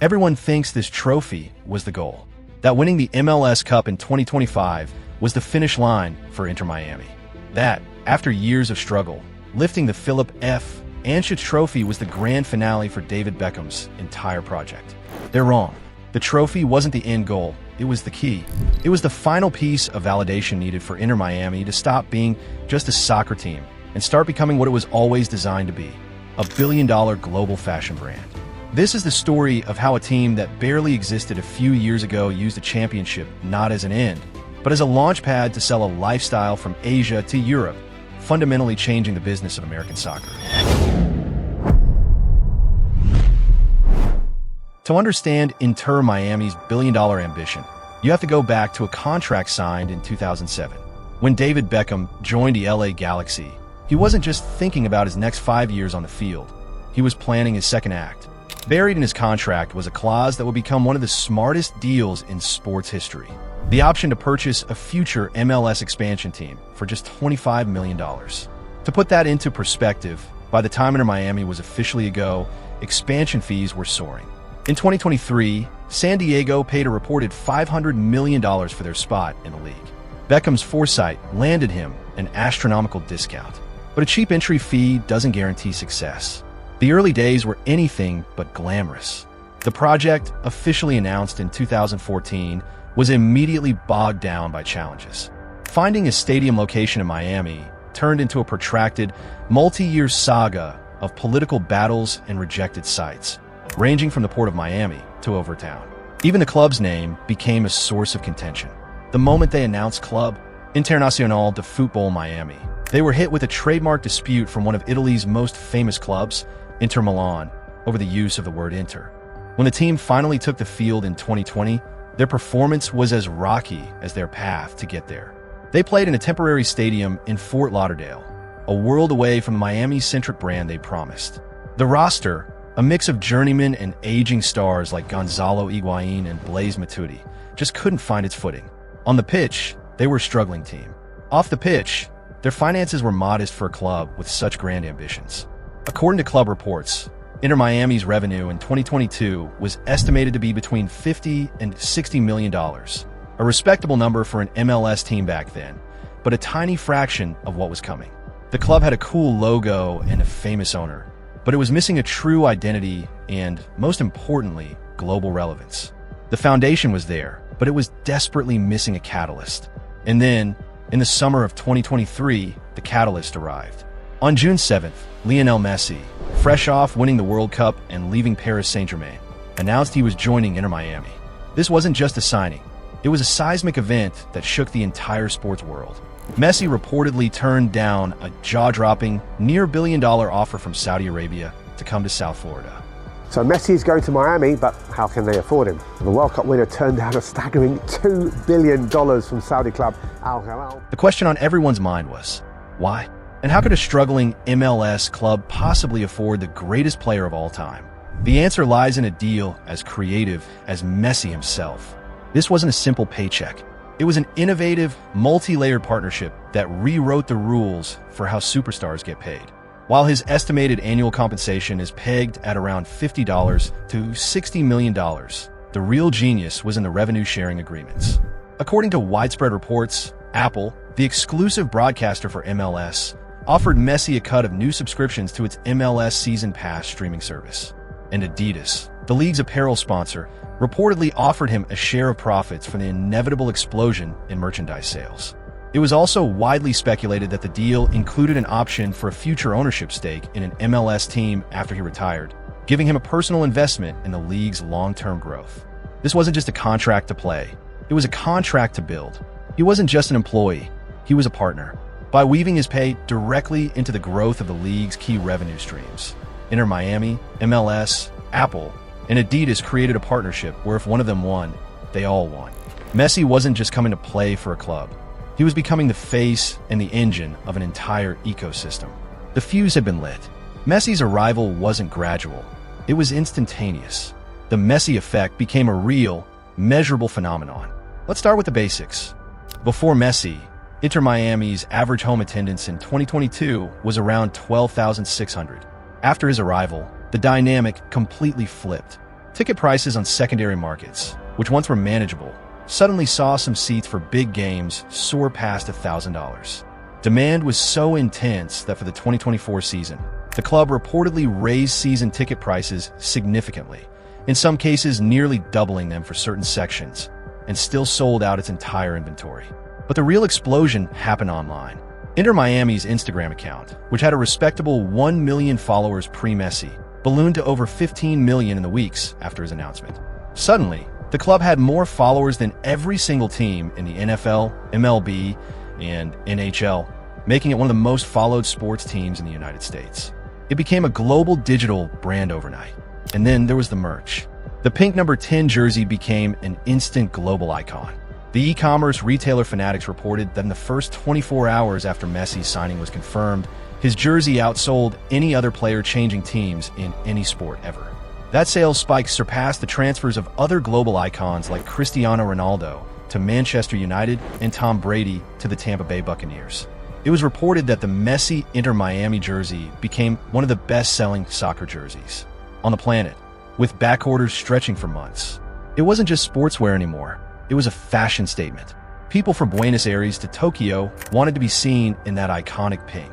Everyone thinks this trophy was the goal, that winning the MLS Cup in 2025 was the finish line for Inter Miami. That, after years of struggle, lifting the Philip F. Anschutz Trophy was the grand finale for David Beckham's entire project. They're wrong. The trophy wasn't the end goal, it was the key. It was the final piece of validation needed for Inter Miami to stop being just a soccer team and start becoming what it was always designed to be, a billion-dollar global fashion brand. This is the story of how a team that barely existed a few years ago used a championship not as an end, but as a launchpad to sell a lifestyle from Asia to Europe, fundamentally changing the business of American soccer. To understand Inter Miami's billion-dollar ambition, you have to go back to a contract signed in 2007. When David Beckham joined the LA Galaxy, he wasn't just thinking about his next 5 years on the field. He was planning his second act. Buried in his contract was a clause that would become one of the smartest deals in sports history: the option to purchase a future MLS expansion team for just $25 million. To put that into perspective, by the time Inter Miami was officially a go, expansion fees were soaring. In 2023, San Diego paid a reported $500 million for their spot in the league. Beckham's foresight landed him an astronomical discount. But a cheap entry fee doesn't guarantee success. The early days were anything but glamorous. The project, officially announced in 2014, was immediately bogged down by challenges. Finding a stadium location in Miami turned into a protracted, multi-year saga of political battles and rejected sites, ranging from the Port of Miami to Overtown. Even the club's name became a source of contention. The moment they announced Club Internazionale de Football Miami, they were hit with a trademark dispute from one of Italy's most famous clubs, Inter Milan, over the use of the word Inter. When the team finally took the field in 2020, their performance was as rocky as their path to get there. They played in a temporary stadium in Fort Lauderdale, a world away from the Miami-centric brand they promised. The roster, a mix of journeymen and aging stars like Gonzalo Higuain and Blaise Matuidi, just couldn't find its footing. On the pitch, they were a struggling team. Off the pitch, their finances were modest for a club with such grand ambitions. According to club reports, Inter Miami's revenue in 2022 was estimated to be between $50 and $60 million, a respectable number for an MLS team back then, but a tiny fraction of what was coming. The club had a cool logo and a famous owner, but it was missing a true identity and, most importantly, global relevance. The foundation was there, but it was desperately missing a catalyst. And then, in the summer of 2023, the catalyst arrived. On June 7th, Lionel Messi, fresh off winning the World Cup and leaving Paris Saint-Germain, announced he was joining Inter Miami. This wasn't just a signing. It was a seismic event that shook the entire sports world. Messi reportedly turned down a jaw-dropping, near billion-dollar offer from Saudi Arabia to come to South Florida. So Messi is going to Miami, but how can they afford him? The World Cup winner turned down a staggering $2 billion from Saudi club Al Hilal. The question on everyone's mind was, why? And how could a struggling MLS club possibly afford the greatest player of all time? The answer lies in a deal as creative as Messi himself. This wasn't a simple paycheck. It was an innovative, multi-layered partnership that rewrote the rules for how superstars get paid. While his estimated annual compensation is pegged at around $50 to $60 million, the real genius was in the revenue-sharing agreements. According to widespread reports, Apple, the exclusive broadcaster for MLS, offered Messi a cut of new subscriptions to its MLS Season Pass streaming service. And Adidas, the league's apparel sponsor, reportedly offered him a share of profits from the inevitable explosion in merchandise sales. It was also widely speculated that the deal included an option for a future ownership stake in an MLS team after he retired, giving him a personal investment in the league's long-term growth. This wasn't just a contract to play. It was a contract to build. He wasn't just an employee. He was a partner. By weaving his pay directly into the growth of the league's key revenue streams, Inter Miami, MLS, Apple, and Adidas created a partnership where if one of them won, they all won. Messi wasn't just coming to play for a club. He was becoming the face and the engine of an entire ecosystem. The fuse had been lit. Messi's arrival wasn't gradual. It was instantaneous. The Messi Effect became a real, measurable phenomenon. Let's start with the basics. Before Messi, Inter Miami's average home attendance in 2022 was around 12,600. After his arrival, the dynamic completely flipped. Ticket prices on secondary markets, which once were manageable, suddenly saw some seats for big games soar past $1,000. Demand was so intense that for the 2024 season, the club reportedly raised season ticket prices significantly, in some cases nearly doubling them for certain sections, and still sold out its entire inventory. But the real explosion happened online. Inter Miami's Instagram account, which had a respectable 1 million followers pre-Messi, ballooned to over 15 million in the weeks after his announcement. Suddenly, the club had more followers than every single team in the NFL, MLB, and NHL, making it one of the most followed sports teams in the United States. It became a global digital brand overnight. And then there was the merch. The pink number 10 jersey became an instant global icon. The e-commerce retailer Fanatics reported that in the first 24 hours after Messi's signing was confirmed, his jersey outsold any other player changing teams in any sport ever. That sales spike surpassed the transfers of other global icons like Cristiano Ronaldo to Manchester United and Tom Brady to the Tampa Bay Buccaneers. It was reported that the Messi Inter Miami jersey became one of the best-selling soccer jerseys on the planet, with back orders stretching for months. It wasn't just sportswear anymore. It was a fashion statement. People from Buenos Aires to Tokyo wanted to be seen in that iconic pink.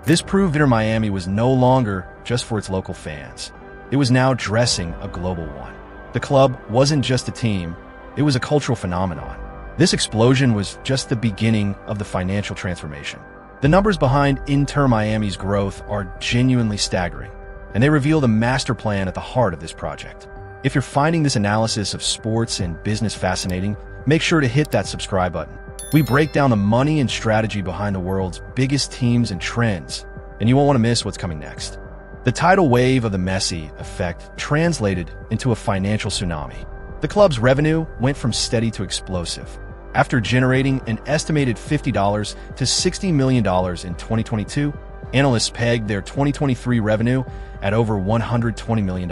This proved Inter Miami was no longer just for its local fans. It was now dressing a global one. The club wasn't just a team, it was a cultural phenomenon. This explosion was just the beginning of the financial transformation. The numbers behind Inter Miami's growth are genuinely staggering, and they reveal the master plan at the heart of this project. If you're finding this analysis of sports and business fascinating, make sure to hit that subscribe button. We break down the money and strategy behind the world's biggest teams and trends, and you won't want to miss what's coming next. The tidal wave of the Messi Effect translated into a financial tsunami. The club's revenue went from steady to explosive. After generating an estimated $50 to $60 million in 2022, analysts pegged their 2023 revenue at over $120 million.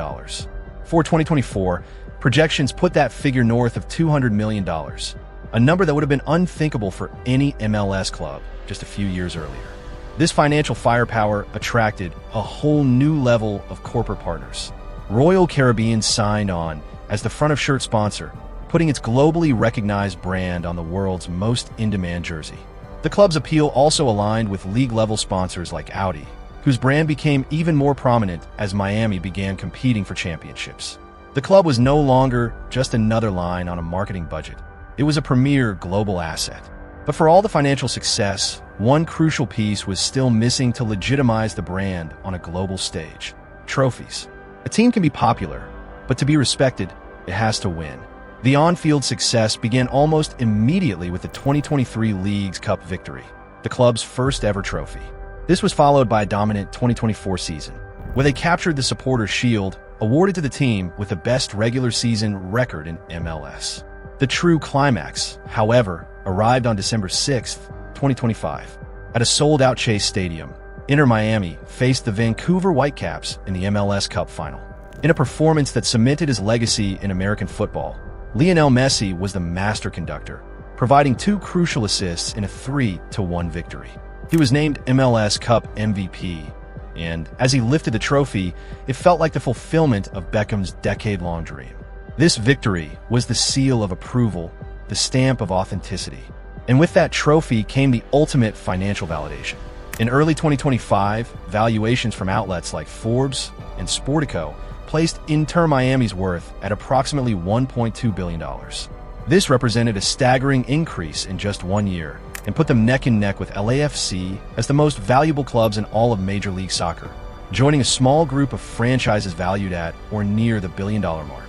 For 2024, projections put that figure north of $200 million, a number that would have been unthinkable for any MLS club just a few years earlier. This financial firepower attracted a whole new level of corporate partners. Royal Caribbean signed on as the front-of-shirt sponsor, putting its globally recognized brand on the world's most in-demand jersey. The club's appeal also aligned with league-level sponsors like Audi, whose brand became even more prominent as Miami began competing for championships. The club was no longer just another line on a marketing budget. It was a premier global asset. But for all the financial success, one crucial piece was still missing to legitimize the brand on a global stage: trophies. A team can be popular, but to be respected, it has to win. The on-field success began almost immediately with the 2023 League's Cup victory, the club's first ever trophy. This was followed by a dominant 2024 season, where they captured the Supporters' Shield, awarded to the team with the best regular season record in MLS. The true climax, however, arrived on December 6th, 2025. At a sold-out Chase Stadium, Inter Miami faced the Vancouver Whitecaps in the MLS Cup final. In a performance that cemented his legacy in American football, Lionel Messi was the master conductor, providing 2 crucial assists in a 3-1 victory. He was named MLS Cup MVP, and as he lifted the trophy, it felt like the fulfillment of Beckham's decade-long dream. This victory was the seal of approval, the stamp of authenticity. And with that trophy came the ultimate financial validation. In early 2025, valuations from outlets like Forbes and Sportico placed Inter Miami's worth at approximately $1.2 billion. This represented a staggering increase in just 1 year and put them neck and neck with LAFC as the most valuable clubs in all of Major League Soccer, joining a small group of franchises valued at or near the billion-dollar mark.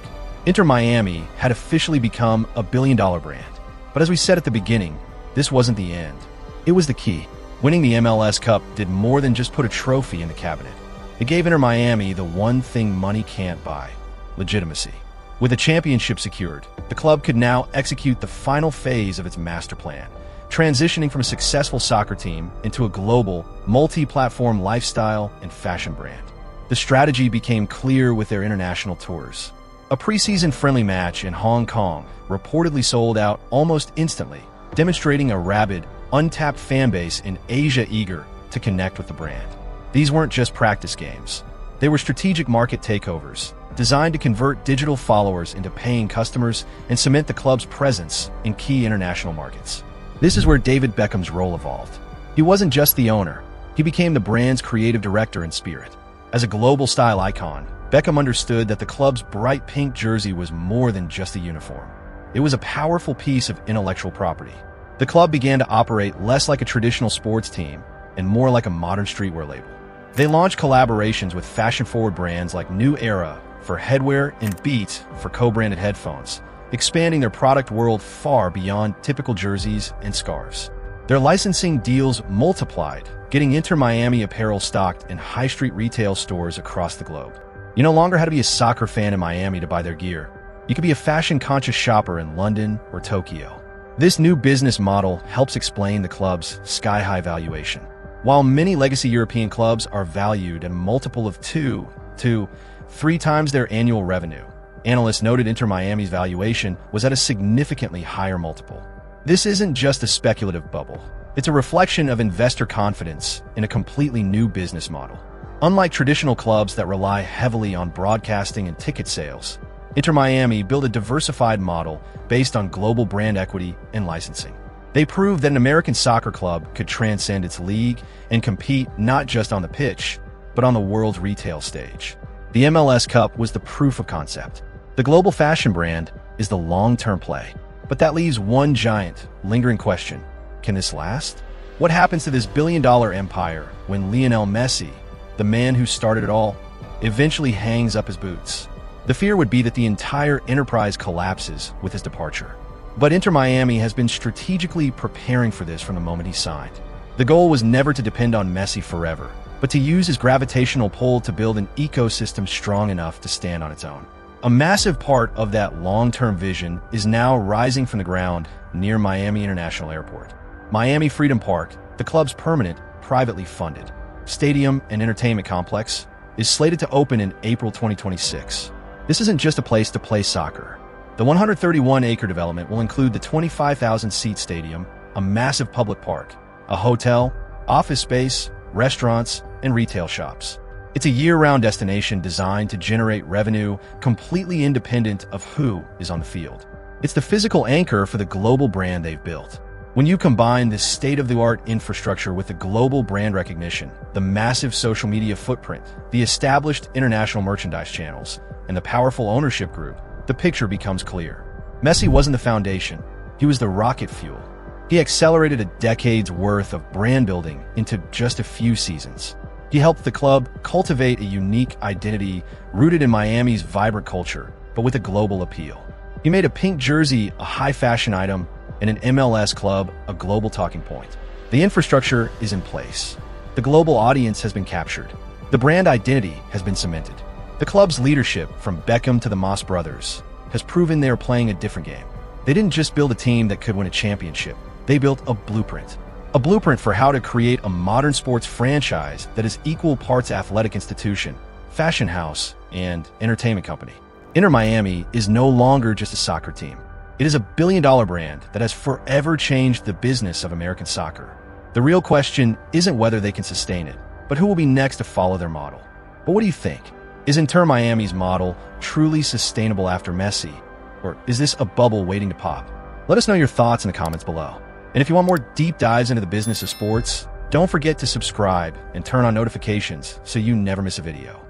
Inter Miami had officially become a billion-dollar brand. But as we said at the beginning, this wasn't the end. It was the key. Winning the MLS Cup did more than just put a trophy in the cabinet. It gave Inter Miami the one thing money can't buy: legitimacy. With the championship secured, the club could now execute the final phase of its master plan, transitioning from a successful soccer team into a global, multi-platform lifestyle and fashion brand. The strategy became clear with their international tours. A preseason friendly match in Hong Kong reportedly sold out almost instantly, demonstrating a rabid, untapped fan base in Asia eager to connect with the brand. These weren't just practice games. They were strategic market takeovers, designed to convert digital followers into paying customers and cement the club's presence in key international markets. This is where David Beckham's role evolved. He wasn't just the owner, he became the brand's creative director in spirit. As a global style icon, Beckham understood that the club's bright pink jersey was more than just a uniform. It was a powerful piece of intellectual property. The club began to operate less like a traditional sports team and more like a modern streetwear label. They launched collaborations with fashion-forward brands like New Era for headwear and Beats for co-branded headphones, expanding their product world far beyond typical jerseys and scarves. Their licensing deals multiplied, getting Inter Miami apparel stocked in high street retail stores across the globe. You no longer had to be a soccer fan in Miami to buy their gear. You could be a fashion-conscious shopper in London or Tokyo. This new business model helps explain the club's sky-high valuation. While many legacy European clubs are valued at a multiple of 2 to 3 times their annual revenue, analysts noted Inter Miami's valuation was at a significantly higher multiple. This isn't just a speculative bubble. It's a reflection of investor confidence in a completely new business model. Unlike traditional clubs that rely heavily on broadcasting and ticket sales, Inter Miami built a diversified model based on global brand equity and licensing. They proved that an American soccer club could transcend its league and compete not just on the pitch, but on the world's retail stage. The MLS Cup was the proof of concept. The global fashion brand is the long-term play. But that leaves one giant, lingering question. Can this last? What happens to this billion-dollar empire when Lionel Messi, the man who started it all, eventually hangs up his boots? The fear would be that the entire enterprise collapses with his departure. But Inter Miami has been strategically preparing for this from the moment he signed. The goal was never to depend on Messi forever, but to use his gravitational pull to build an ecosystem strong enough to stand on its own. A massive part of that long-term vision is now rising from the ground near Miami International Airport. Miami Freedom Park, the club's permanent, privately funded stadium and entertainment complex, is slated to open in April 2026. This isn't just a place to play soccer. The 131-acre development will include the 25,000-seat stadium, a massive public park, a hotel, office space, restaurants, and retail shops. It's a year-round destination designed to generate revenue completely independent of who is on the field. It's the physical anchor for the global brand they've built. When you combine this state-of-the-art infrastructure with the global brand recognition, the massive social media footprint, the established international merchandise channels, and the powerful ownership group, the picture becomes clear. Messi wasn't the foundation. He was the rocket fuel. He accelerated a decade's worth of brand building into just a few seasons. He helped the club cultivate a unique identity rooted in Miami's vibrant culture, but with a global appeal. He made a pink jersey a high-fashion item and an MLS club a global talking point. The infrastructure is in place. The global audience has been captured. The brand identity has been cemented. The club's leadership, from Beckham to the Moss brothers, has proven they are playing a different game. They didn't just build a team that could win a championship. They built a blueprint. A blueprint for how to create a modern sports franchise that is equal parts athletic institution, fashion house, and entertainment company. Inter Miami is no longer just a soccer team. It is a billion-dollar brand that has forever changed the business of American soccer. The real question isn't whether they can sustain it, but who will be next to follow their model. But what do you think? Is Inter Miami's model truly sustainable after Messi? Or is this a bubble waiting to pop? Let us know your thoughts in the comments below. And if you want more deep dives into the business of sports, don't forget to subscribe and turn on notifications so you never miss a video.